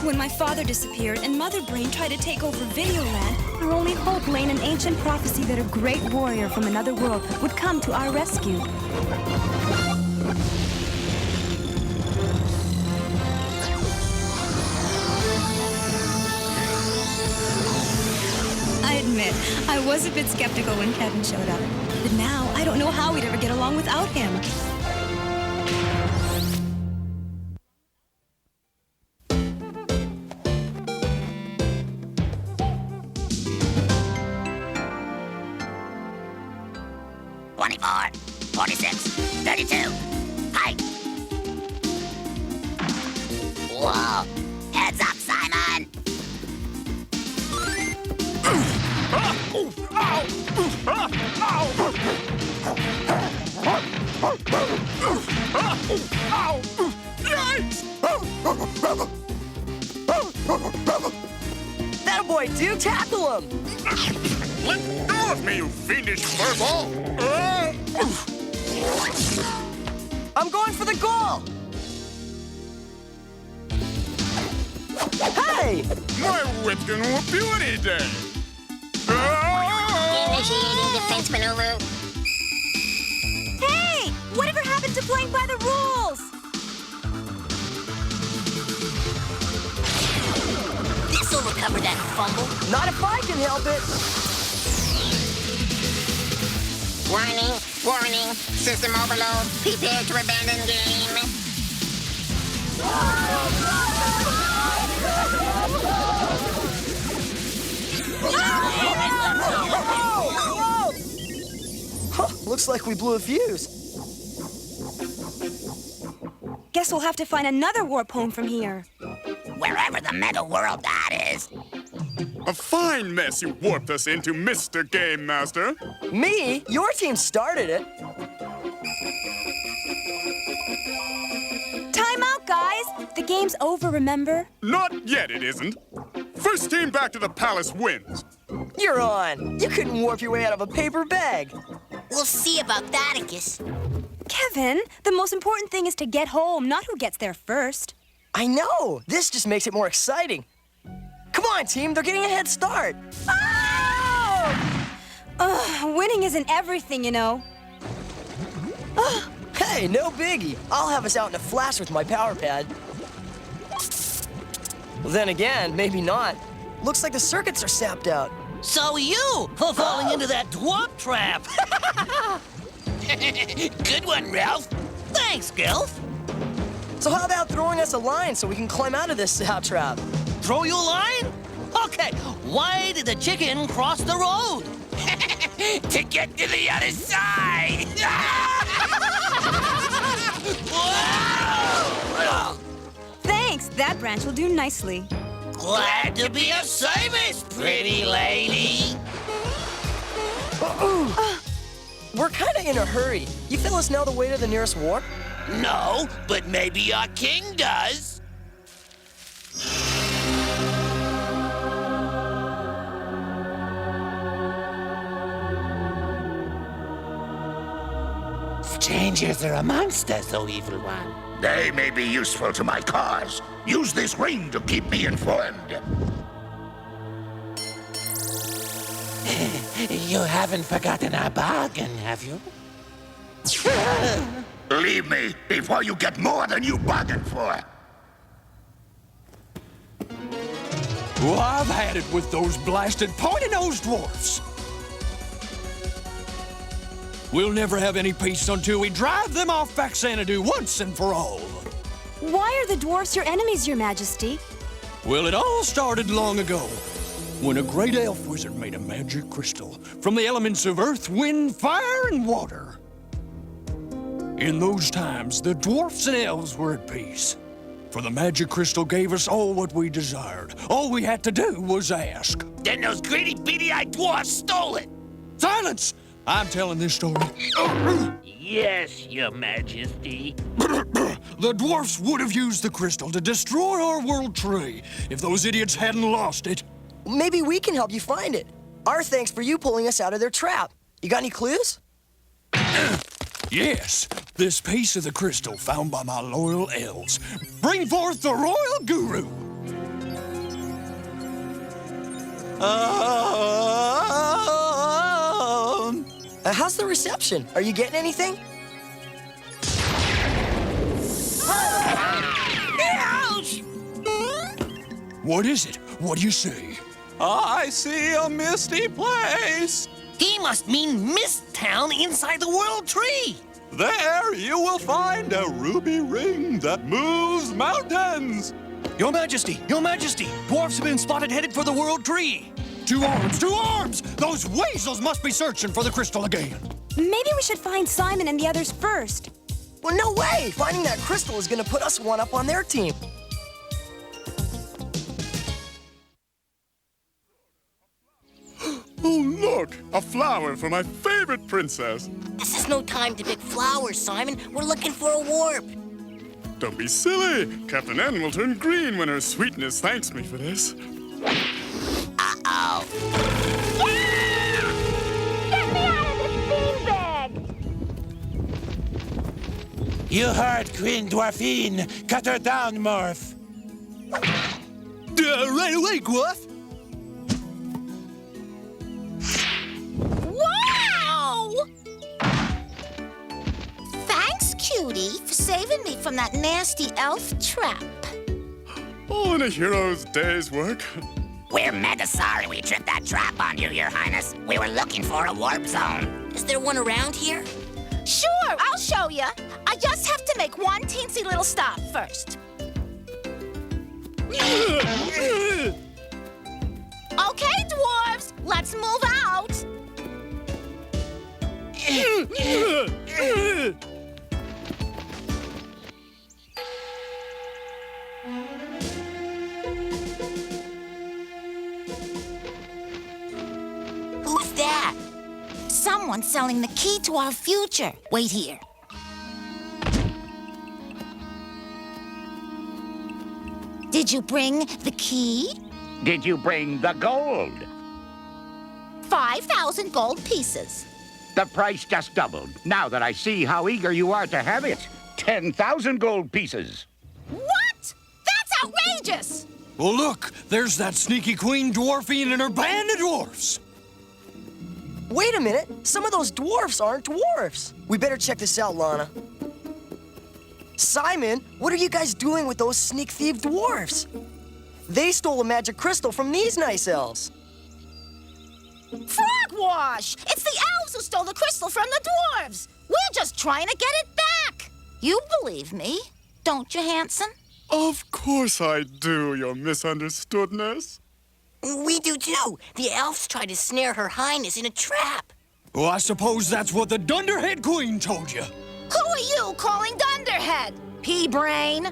When my father disappeared and Mother Brain tried to take over Videoland, our only hope lay in an ancient prophecy that a great warrior from another world would come to our rescue. I admit, I was a bit skeptical when Kevin showed up. But now, I don't know how we'd ever get along without him. Whoa! Heads up, Simon! That boy, do tackle him! Let go of me, you fiendish furball! I'm going for the goal! Hey! My wit can whoop you any day! Initiating defense maneuver. Hey! Whatever happened to playing by the rules? This'll recover that fumble. Not if I can help it! Warning, warning. System overload. Prepare to abandon game. Huh, looks like we blew a fuse. Guess we'll have to find another warp home from here. Wherever the meta world that is. A fine mess you warped us into, Mr. Game Master. Me? Your team started it. Time out, guys! The game's over, remember? Not yet, it isn't. First team back to the palace wins. You're on. You couldn't warp your way out of a paper bag. We'll see about that, Atticus. Kevin, the most important thing is to get home, not who gets there first. I know. This just makes it more exciting. Come on, team. They're getting a head start. Oh! Ugh, winning isn't everything, you know. Hey, no biggie. I'll have us out in a flash with my power pad. Well, then again, maybe not. Looks like the circuits are sapped out. So are you for falling into that dwarf trap. Good one, Ralph. Thanks, Gilf. So how about throwing us a line so we can climb out of this sap trap? Throw you a line? Okay, why did the chicken cross the road? To get to the other side. Whoa! Thanks, that branch will do nicely. Glad to be of service, pretty lady. We're kind of in a hurry. You fellas know the way to the nearest warp? No, but maybe our king does. Strangers are amongst us, O evil one. They may be useful to my cause. Use this ring to keep me informed. You haven't forgotten our bargain, have you? Leave me before you get more than you bargained for. Well, I've had it with those blasted pointy-nosed dwarfs. We'll never have any peace until we drive them off Faxanadu once and for all. Why are the dwarfs your enemies, Your Majesty? Well, it all started long ago, when a great elf wizard made a magic crystal from the elements of earth, wind, fire, and water. In those times, the dwarfs and elves were at peace, for the magic crystal gave us all what we desired. All we had to do was ask. Then those greedy, beady-eyed dwarfs stole it. Silence! I'm telling this story. Yes, Your Majesty. The dwarfs would have used the crystal to destroy our world tree if those idiots hadn't lost it. Maybe we can help you find it. Our thanks for you pulling us out of their trap. You got any clues? Yes, this piece of the crystal found by my loyal elves. Bring forth the royal guru. How's the reception? Are you getting anything? Ouch! What is it? What do you see? I see a misty place. He must mean Mist Town inside the World Tree. There you will find a ruby ring that moves mountains. Your Majesty! Your Majesty! Dwarfs have been spotted headed for the World Tree! 2 arms! 2 arms! Those weasels must be searching for the crystal again. Maybe we should find Simon and the others first. Well, no way! Finding that crystal is gonna put us one up on their team. Oh, look! A flower for my favorite princess. This is no time to pick flowers, Simon. We're looking for a warp. Don't be silly. Captain N will turn green when her sweetness thanks me for this. Uh-oh. Get me out of this beanbag! You heard Queen Dwarfine. Cut her down, Morph. Right away, Dwarf! Wow! Thanks, cutie, for saving me from that nasty elf trap. All in a hero's day's work. We're mega sorry we tripped that trap on you, Your Highness. We were looking for a warp zone. Is there one around here? Sure, I'll show you. I just have to make one teensy little stop first. Okay, dwarves, let's move out. Who's that? Someone's selling the key to our future. Wait here. Did you bring the key? Did you bring the gold? 5,000 gold pieces. The price just doubled. Now that I see how eager you are to have it. 10,000 gold pieces. What? That's outrageous! Well, look, there's that sneaky Queen Dwarfine and her band of dwarfs. Wait a minute. Some of those dwarfs aren't dwarfs. We better check this out, Lana. Simon, what are you guys doing with those sneak thief dwarfs? They stole a magic crystal from these nice elves. Frogwash! It's the elves who stole the crystal from the dwarves. We're just trying to get it back. You believe me, don't you, Hanson? Of course I do, Your Misunderstoodness. We do too. The elves tried to snare Her Highness in a trap. Well, I suppose that's what the Dunderhead Queen told you. Who are you calling Dunderhead? Pea-brain?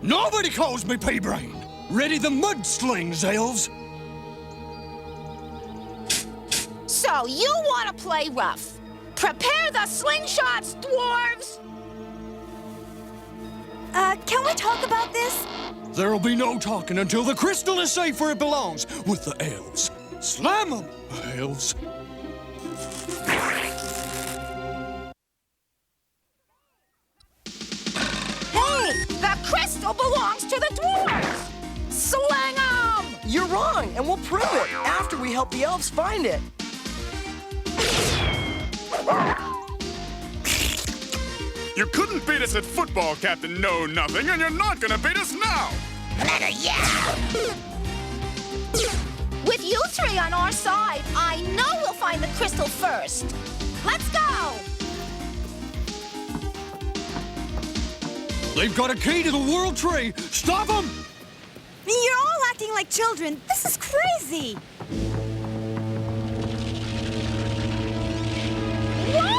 Nobody calls me Pea-Brain. Ready the mudslings, elves. So you want to play rough. Prepare the slingshots, dwarves! Can we talk about this? There'll be no talking until the crystal is safe where it belongs, with the elves. Slam 'em, elves. Hey, the crystal belongs to the dwarves! Sling 'em! You're wrong, and we'll prove it after we help the elves find it. You couldn't beat us at football, Captain Know Nothing, and you're not gonna beat us now! Mega yeah! With you three on our side, I know we'll find the crystal first. Let's go! They've got a key to the World Tree. Stop them! You're all acting like children. This is crazy. Whoa!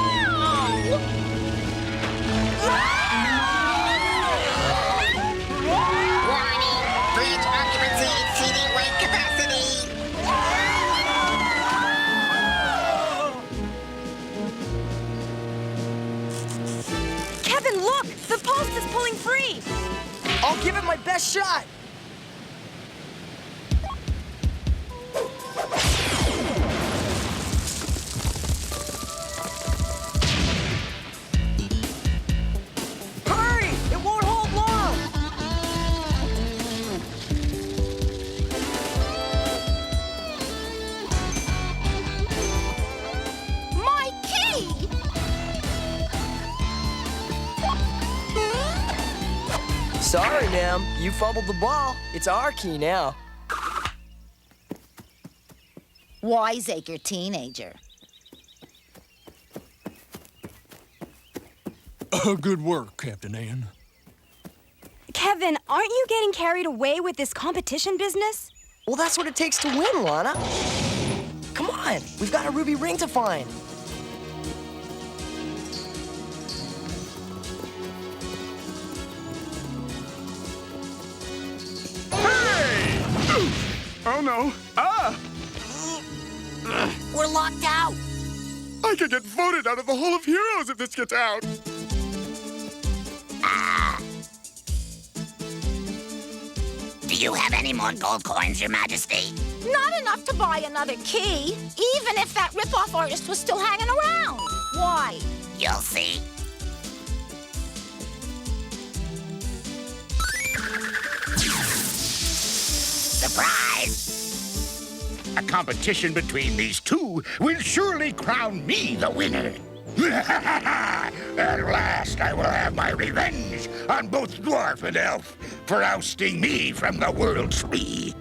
Warning! Bridge occupancy exceeding weight capacity! Kevin, look! The post is pulling free. I'll give it my best shot. Hurry! It won't hold long. Sorry, ma'am. You fumbled the ball. It's our key now. Wiseacre teenager. Good work, Captain Ann. Kevin, aren't you getting carried away with this competition business? Well, that's what it takes to win, Lana. Come on, we've got a ruby ring to find. Hey! Oh no. Ah! We're locked out. I could get voted out of the Hall of Heroes if this gets out. Do you have any more gold coins, Your Majesty? Not enough to buy another key, even if that ripoff artist was still hanging around. Why? You'll see. Surprise! A competition between these two will surely crown me the winner. At last, I will have my revenge on both dwarf and elf for ousting me from the world spree.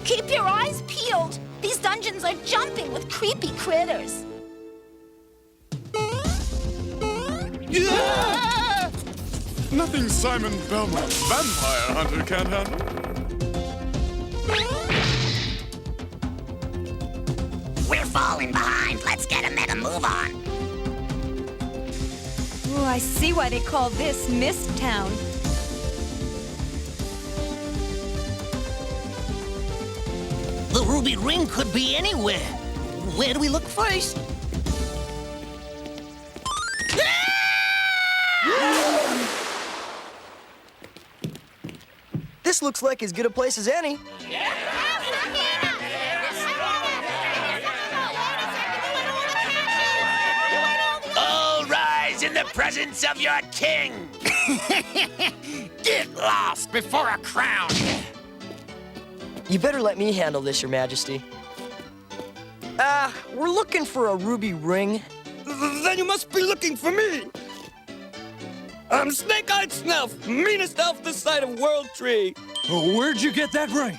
Keep your eyes peeled. These dungeons are jumping with creepy critters. Nothing Simon Belmont, vampire hunter, can't handle. We're falling behind. Let's get a meta move on. Ooh, I see why they call this Mist Town. The ruby ring could be anywhere. Where do we look first? This looks like as good a place as any. All rise in the presence of your king. Get lost before a crown. You better let me handle this, Your Majesty. We're looking for a ruby ring. Then you must be looking for me. I'm Snake-Eyed Snelf, meanest elf this side of World Tree. Where'd you get that ring?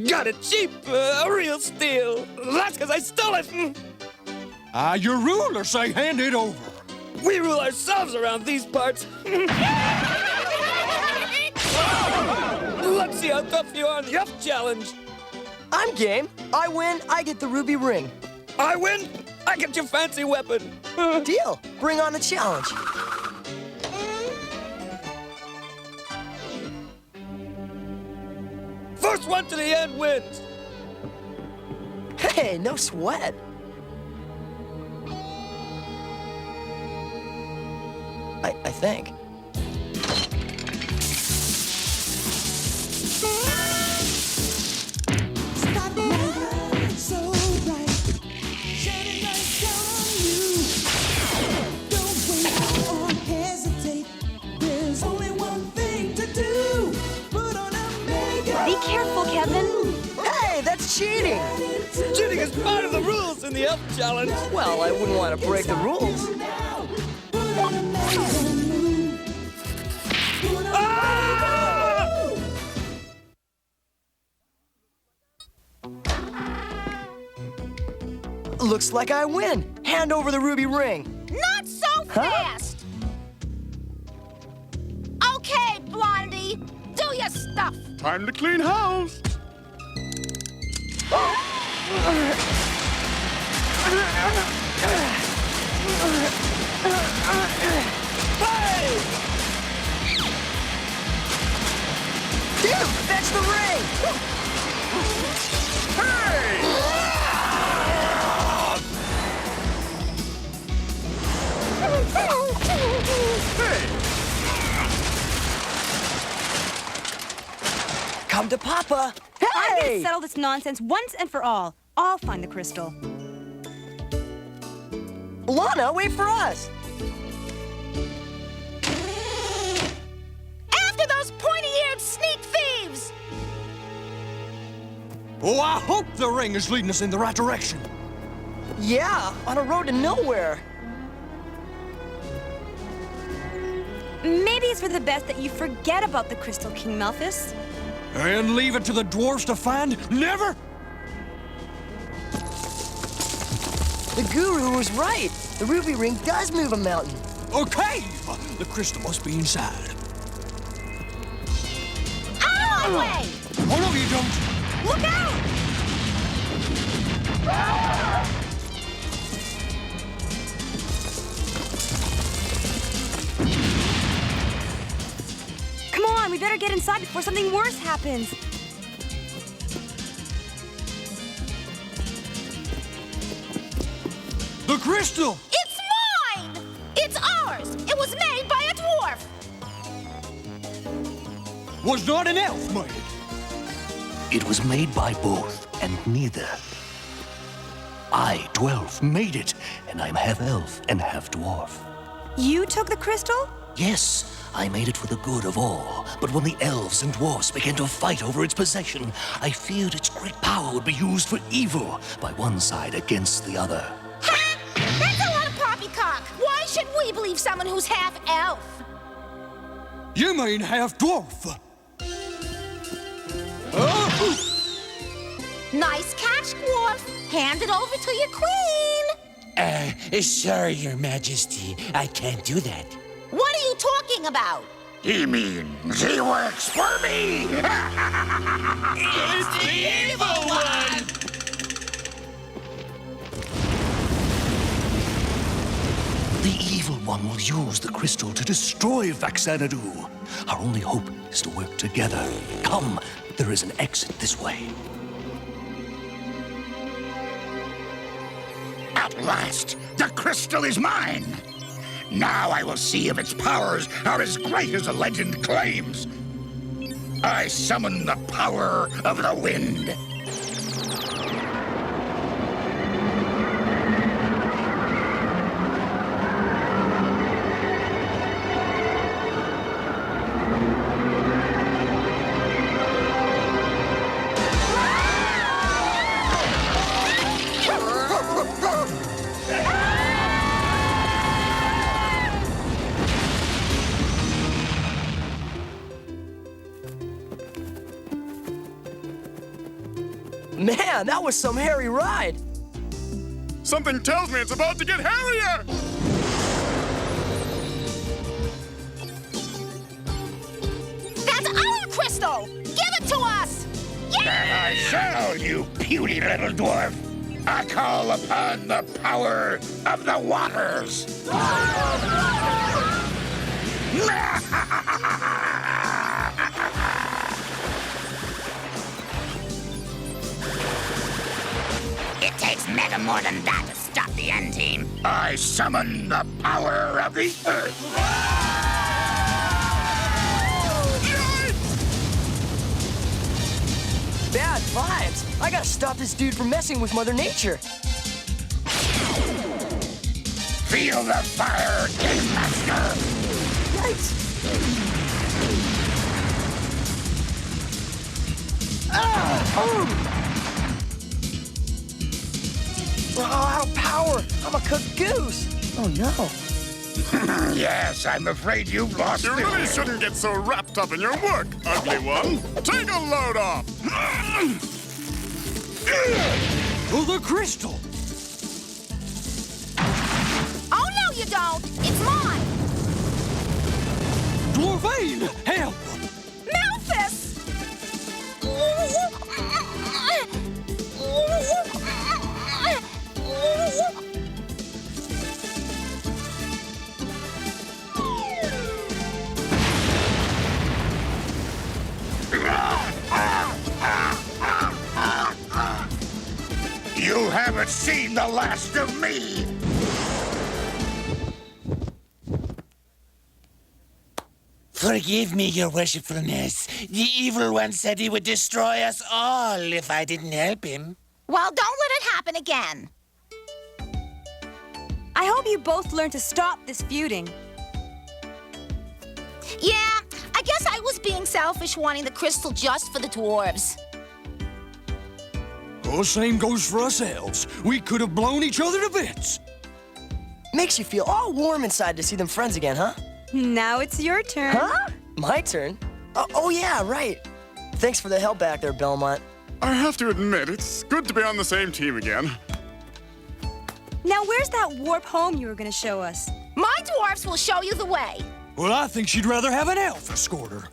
Got it cheap, a real steal. That's because I stole it. Your rulers say hand it over. We rule ourselves around these parts. Let's see how tough you are in the elf challenge. I'm game. I win, I get the ruby ring. I win, I get your fancy weapon. Deal. Bring on the challenge. First one to the end wins. Hey, no sweat. I think. Be careful, Kevin. Hey, that's cheating. Cheating is part of the rules in the elf challenge. Well, I wouldn't want to break the rules. Looks like I win. Hand over the ruby ring. Not so fast! Okay, Blondie, do your stuff. Time to clean house. Hey! Dude, fetch the ring! Hey! Come to Papa. I'm gonna Hey! settle this nonsense once and for all. I'll find the crystal. Lana, wait for us. After those pointy-eared sneak thieves! Oh, I hope the ring is leading us in the right direction. Yeah, on a road to nowhere. Maybe it's for the best that you forget about the Crystal King, Melphis. And leave it to the dwarves to find? Never! The guru was right. The ruby ring does move a mountain. Okay! The crystal must be inside. Out of the way! Oh, no, you don't. Look out! Come on, we better get inside before something worse happens. The crystal! It's mine! It's ours! It was made by a dwarf! Was not an elf made it. It was made by both, and neither. I, dwarf, made it, and I'm half elf and half dwarf. You took the crystal? Yes, I made it for the good of all. But when the elves and dwarfs began to fight over its possession, I feared its great power would be used for evil by one side against the other. Ha! That's a lot of poppycock! Why should we believe someone who's half elf? You mean half dwarf? Nice catch, dwarf! Hand it over to your queen! Sorry, Your Majesty. I can't do that. What are you talking about? He means he works for me! It's the evil one! The evil one will use the crystal to destroy Faxanadu. Our only hope is to work together. Come, there is an exit this way. At last, the crystal is mine! Now I will see if its powers are as great as the legend claims. I summon the power of the wind. Man, that was some hairy ride. Something tells me it's about to get hairier! That's our crystal! Give it to us! That I shall, you puny little dwarf. I call upon the power of the waters. It takes mega more than that to stop the end team. I summon the power of the earth. Bad vibes. I gotta stop this dude from messing with Mother Nature. Feel the fire, Game Master. Yikes. Oh, out of power. I'm a cooked goose. Oh, no. Yes, I'm afraid you've lost You really shouldn't get so wrapped up in your work, ugly one. Take a load off. Oh, the crystal! Oh, no, you don't! It's mine! Dwarvain, help! Melphis! You haven't seen the last of me! Forgive me, Your Worshipfulness. The evil one said he would destroy us all if I didn't help him. Well, don't let it happen again. I hope you both learn to stop this feuding. Yeah, I guess I was being selfish wanting the crystal just for the dwarves. Oh, same goes for us elves. We could have blown each other to bits. Makes you feel all warm inside to see them friends again, huh? Now it's your turn. Huh? My turn? Oh, yeah, right. Thanks for the help back there, Belmont. I have to admit, it's good to be on the same team again. Now where's that warp home you were gonna show us? My dwarfs will show you the way. Well, I think she'd rather have an elf escort her.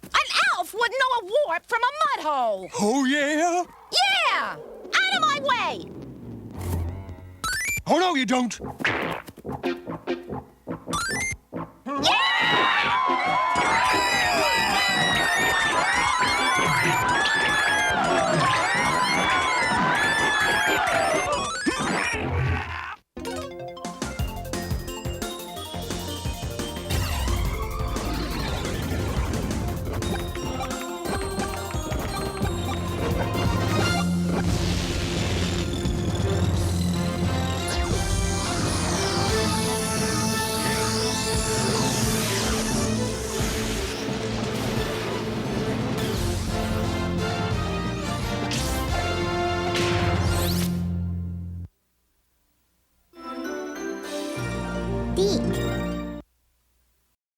An elf would know a warp from a mud hole. Oh, yeah? Yeah! Out of my way! Oh, no, you don't. Yeah!